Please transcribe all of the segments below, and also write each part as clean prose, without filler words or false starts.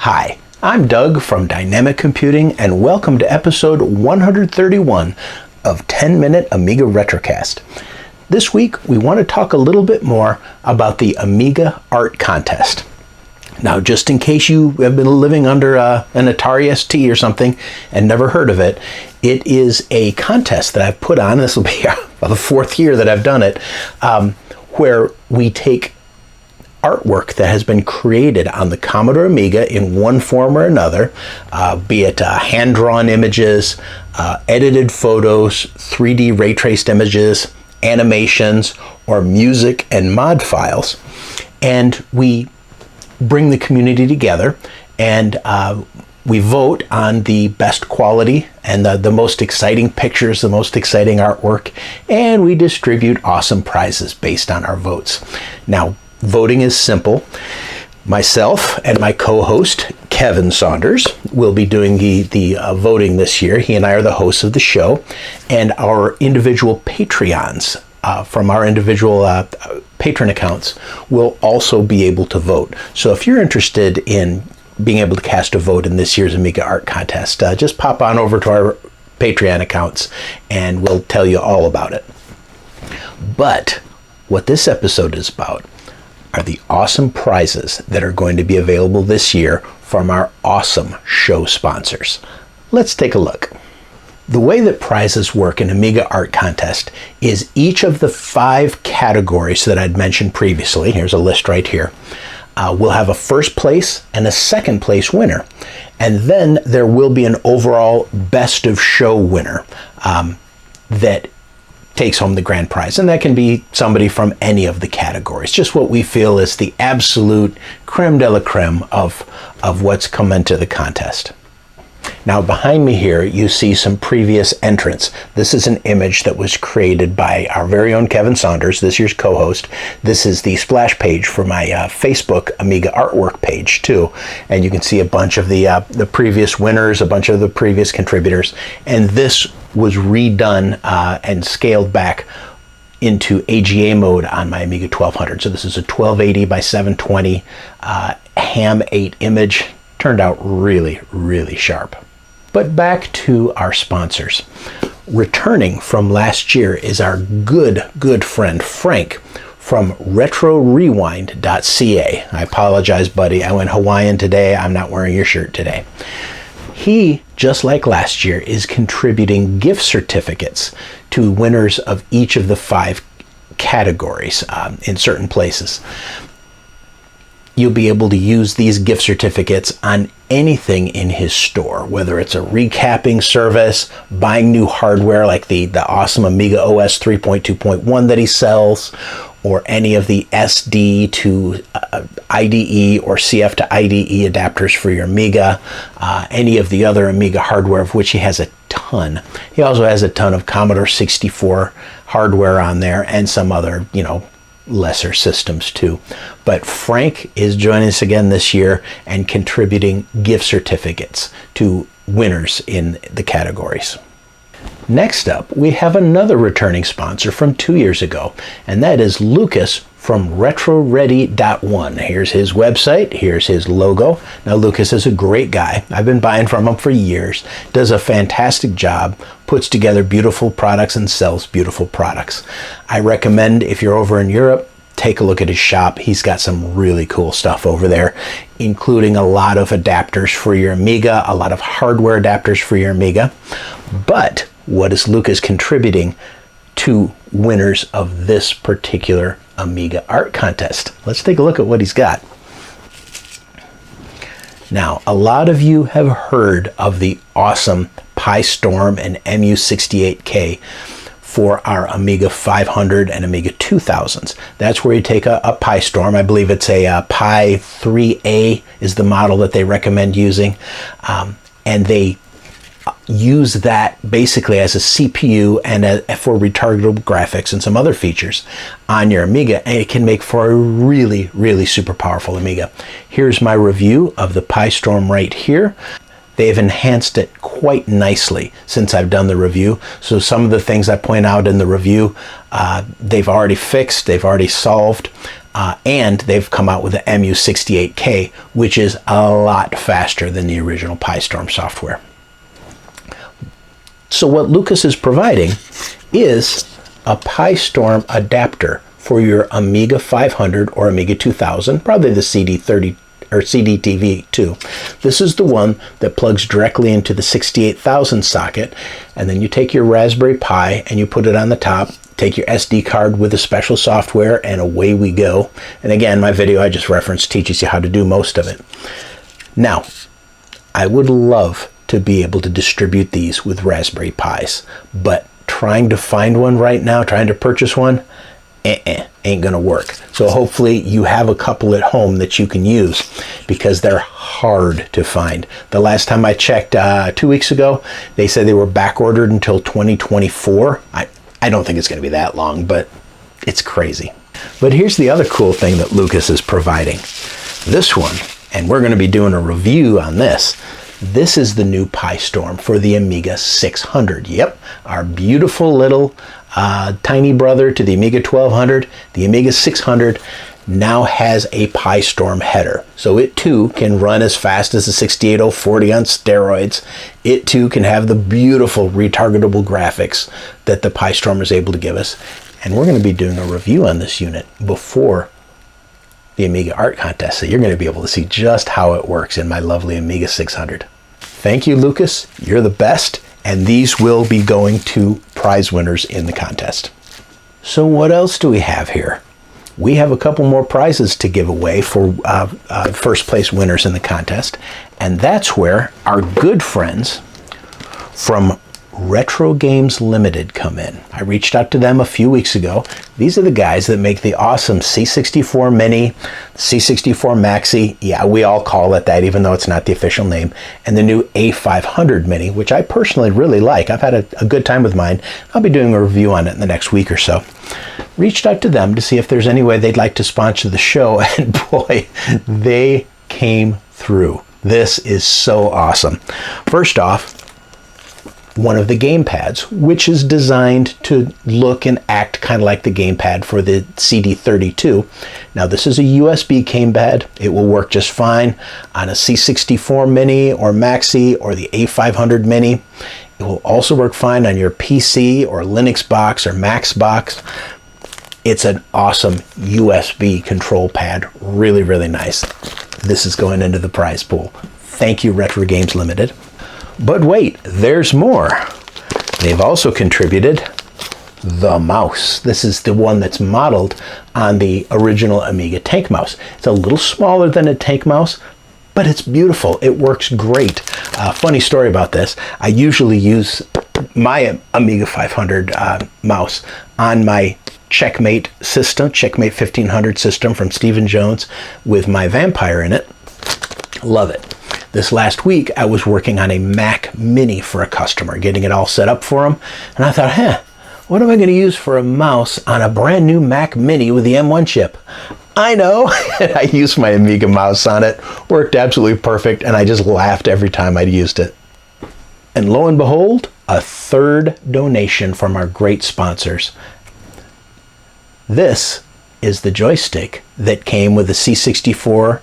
Hi, I'm Doug from Dynamic Computing, and welcome to episode 131 of 10-Minute Amiga Retrocast. This week, we want to talk a little bit more about the Amiga Art Contest. Now, just in case you have been living under an Atari ST or something and never heard of it, it is a contest that I've put on. This will be the fourth year that I've done it, where we take artwork that has been created on the Commodore Amiga in one form or another, be it hand-drawn images, edited photos, 3D ray-traced images, animations, or music and mod files, and we bring the community together and we vote on the best quality and the most exciting pictures, the most exciting artwork, and we distribute awesome prizes based on our votes. Now, voting is simple. Myself and my co-host, Kevin Saunders, will be doing the voting this year. He and I are the hosts of the show, and our individual Patreons from our individual patron accounts will also be able to vote. So if you're interested in being able to cast a vote in this year's Amiga Art Contest, just pop on over to our Patreon accounts and we'll tell you all about it. But what this episode is about are the awesome prizes that are going to be available this year from our awesome show sponsors. Let's take a look. The way that prizes work in Amiga Art Contest is each of the 5 categories that I'd mentioned previously, here's a list right here, will have a first place and a second place winner. And then there will be an overall best of show winner that takes home the grand prize, and that can be somebody from any of the categories, just what we feel is the absolute creme de la creme of what's come into the contest. Now behind me here you see some previous entrants. This is an image that was created by our very own Kevin Saunders, this year's co-host. This is the splash page for my Facebook Amiga artwork page too, and you can see a bunch of the previous winners, a bunch of the previous contributors, and this was redone and scaled back into AGA mode on my Amiga 1200. So this is a 1280 by 720 ham 8 image. Turned out really, really sharp. But back to our sponsors. Returning from last year is our good friend Frank from RetroRewind.ca. I apologize, buddy. I went Hawaiian today. I'm not wearing your shirt today. He, just like last year, is contributing gift certificates to winners of each of the 5 categories in certain places. You'll be able to use these gift certificates on anything in his store, whether it's a recapping service, buying new hardware like the awesome Amiga OS 3.2.1 that he sells, or any of the SD to IDE or CF to IDE adapters for your Amiga, any of the other Amiga hardware, of which he has a ton. He also has a ton of Commodore 64 hardware on there and some other, lesser systems too. But Frank is joining us again this year and contributing gift certificates to winners in the categories. Next up, we have another returning sponsor from 2 years ago, and that is Lucas from RetroReady.one. Here's his website, here's his logo. Now Lucas is a great guy. I've been buying from him for years, does a fantastic job, puts together beautiful products and sells beautiful products. I recommend, if you're over in Europe, take a look at his shop. He's got some really cool stuff over there, including a lot of adapters for your Amiga, a lot of hardware adapters for your Amiga. But what is Lucas contributing to winners of this particular Amiga Art Contest? Let's take a look at what he's got. Now, a lot of you have heard of the awesome Pi Storm and MU68K for our Amiga 500 and Amiga 2000s. That's where you take a Pi Storm. I believe it's a Pi 3A is the model that they recommend using, and they use that basically as a CPU and for retargetable graphics and some other features on your Amiga, and it can make for a really, really super powerful Amiga. Here's my review of the Pi Storm right here. They've enhanced it quite nicely since I've done the review. So some of the things I point out in the review, they've already fixed, they've already solved. and they've come out with the MU68K, which is a lot faster than the original PiStorm software. So what Lucas is providing is a PiStorm adapter for your Amiga 500 or Amiga 2000, probably the CD30 or CDTV2. This is the one that plugs directly into the 68000 socket, and then you take your Raspberry Pi and you put it on the top, take your SD card with the special software, and away we go. And again, my video I just referenced teaches you how to do most of it. Now, I would love to be able to distribute these with Raspberry Pis, but trying to find one right now, trying to purchase one, ain't gonna work. So hopefully you have a couple at home that you can use, because they're hard to find. The last time I checked 2 weeks ago, they said they were back ordered until 2024. I don't think it's gonna be that long, but it's crazy. But here's the other cool thing that Lucas is providing. This one, and we're gonna be doing a review on this. This is the new PiStorm for the Amiga 600. Yep, our beautiful little tiny brother to the Amiga 1200. The Amiga 600 now has a PiStorm header. So it too can run as fast as the 68040 on steroids. It too can have the beautiful retargetable graphics that the PiStorm is able to give us. And we're going to be doing a review on this unit before the Amiga Art Contest, so you're going to be able to see just how it works in my lovely Amiga 600. Thank you, Lucas. You're the best, and these will be going to prize winners in the contest. So what else do we have here? We have a couple more prizes to give away for first place winners in the contest, and that's where our good friends from Retro Games Limited come in. I reached out to them a few weeks ago. These are the guys that make the awesome C64 Mini, C64 Maxi, yeah, we all call it that even though it's not the official name, and the new A500 Mini, which I personally really like. I've had a good time with mine. I'll be doing a review on it in the next week or so. Reached out to them to see if there's any way they'd like to sponsor the show, and boy, they came through. This is so awesome. First off, one of the gamepads, which is designed to look and act kind of like the gamepad for the CD32. Now this is a USB gamepad. It will work just fine on a C64 Mini or Maxi or the A500 Mini. It will also work fine on your PC or Linux box or Max box. It's an awesome USB control pad. Really, really nice. This is going into the prize pool. Thank you, Retro Games Limited. But wait, there's more. They've also contributed the mouse. This is the one that's modeled on the original Amiga Tank mouse. It's a little smaller than a Tank mouse, but it's beautiful. It works great. Funny story about this. I usually use my Amiga 500 mouse on my Checkmate system, Checkmate 1500 system from Stephen Jones with my Vampire in it. Love it. This last week, I was working on a Mac Mini for a customer, getting it all set up for him. And I thought, what am I going to use for a mouse on a brand new Mac Mini with the M1 chip? I know. I used my Amiga mouse on it. Worked absolutely perfect. And I just laughed every time I used it. And lo and behold, a third donation from our great sponsors. This is the joystick that came with the C64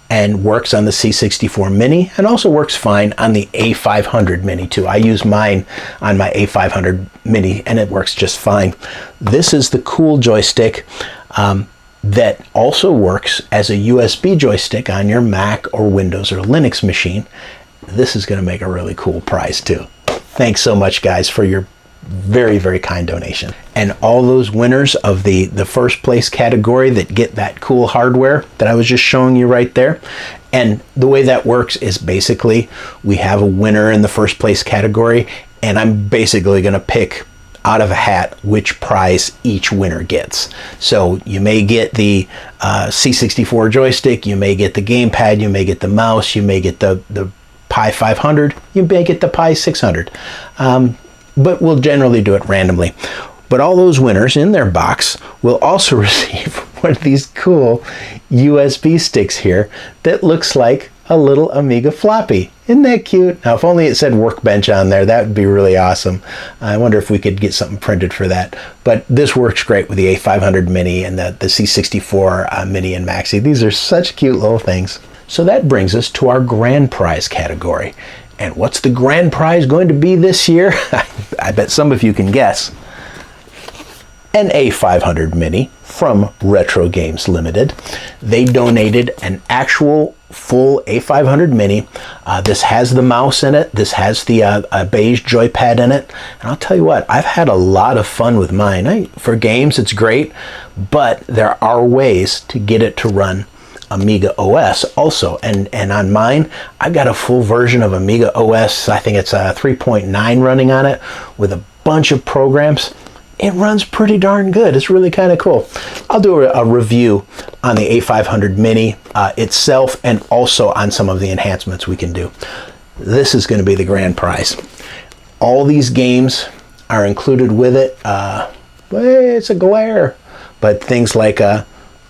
and works on the C64 Mini, and also works fine on the A500 Mini too. I use mine on my A500 Mini and it works just fine. This is the cool joystick that also works as a USB joystick on your Mac or Windows or Linux machine. This is going to make a really cool prize too. Thanks so much, guys, for your very, very kind donation. And all those winners of the first place category that get that cool hardware that I was just showing you right there. And the way that works is basically we have a winner in the first place category, and I'm basically going to pick out of a hat which prize each winner gets. So you may get the C64 joystick, you may get the gamepad, you may get the mouse, you may get the Pi 500, you may get the Pi 600. But we'll generally do it randomly. But all those winners in their box will also receive one of these cool USB sticks here that looks like a little Amiga floppy. Isn't that cute? Now, if only it said Workbench on there, that would be really awesome. I wonder if we could get something printed for that. But this works great with the A500 Mini and the C64 Mini and Maxi. These are such cute little things. So that brings us to our grand prize category. And what's the grand prize going to be this year? I bet some of you can guess. An A500 Mini from Retro Games Limited. They donated an actual full A500 Mini. This has the mouse in it. This has the beige joypad in it. And I'll tell you what, I've had a lot of fun with mine. For games, it's great, but there are ways to get it to run Amiga OS also. And on mine, I've got a full version of Amiga OS. I think it's 3.9 running on it with a bunch of programs. It runs pretty darn good. It's really kind of cool. I'll do a review on the A500 Mini itself and also on some of the enhancements we can do. This is going to be the grand prize. All these games are included with it. It's a glare. But things like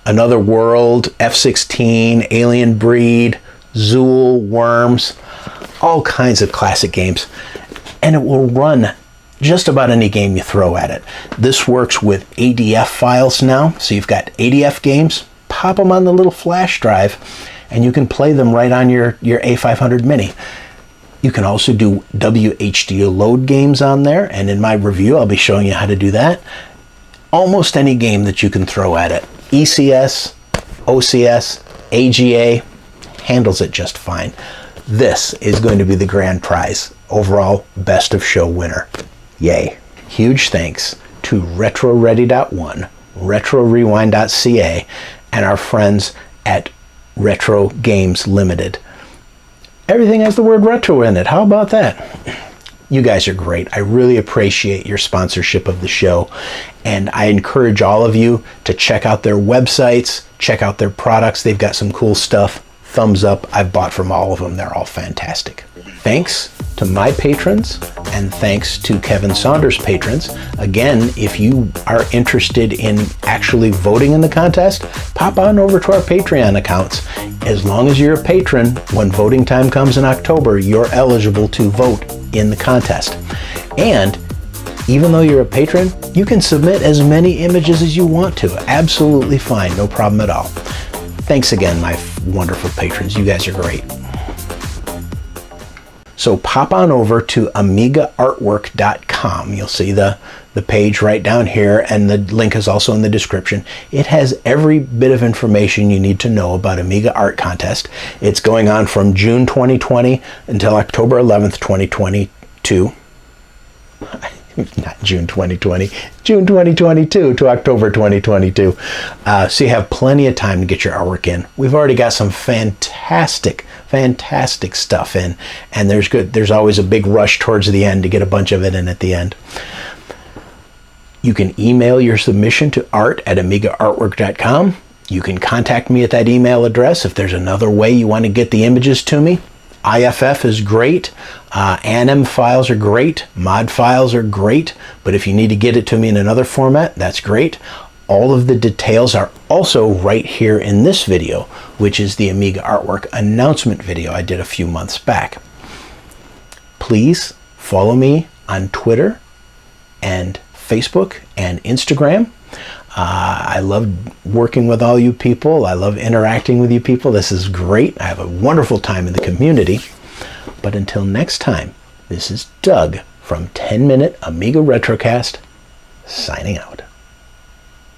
Another World, F-16, Alien Breed, Zool, Worms, all kinds of classic games. And it will run just about any game you throw at it. This works with ADF files now, so you've got ADF games, pop them on the little flash drive, and you can play them right on your A500 Mini. You can also do WHD load games on there, and in my review I'll be showing you how to do that. Almost any game that you can throw at it. ECS, OCS, AGA, handles it just fine. This is going to be the grand prize. Overall best of show winner. Yay. Huge thanks to RetroReady.one, RetroRewind.ca, and our friends at Retro Games Limited. Everything has the word retro in it. How about that? You guys are great. I really appreciate your sponsorship of the show, and I encourage all of you to check out their websites, check out their products. They've got some cool stuff. Thumbs up. I've bought from all of them. They're all fantastic. Thanks to my patrons, and thanks to Kevin Saunders' patrons. Again, if you are interested in actually voting in the contest, pop on over to our Patreon accounts. As long as you're a patron, when voting time comes in October, you're eligible to vote in the contest. And even though you're a patron, you can submit as many images as you want to. Absolutely fine, no problem at all. Thanks again, my wonderful patrons. You guys are great. So pop on over to AmigaArtwork.com. You'll see the page right down here, and the link is also in the description. It has every bit of information you need to know about Amiga Art Contest. It's going on from June 2020 until October 11th, 2022. Not June 2020, June 2022 to October 2022. So you have plenty of time to get your artwork in. We've already got some fantastic stuff in, and there's always a big rush towards the end to get a bunch of it in at the end. You can email your submission to art@amigaartwork.com. You can contact me at that email address if there's another way you want to get the images to me. IFF is great, anim files are great, mod files are great, but if you need to get it to me in another format, that's great. All of the details are also right here in this video, which is the Amiga Artwork announcement video I did a few months back. Please follow me on Twitter and Facebook and Instagram. I love working with all you people. I love interacting with you people. This is great. I have a wonderful time in the community. But until next time, this is Doug from 10 Minute Amiga Retrocast, signing out.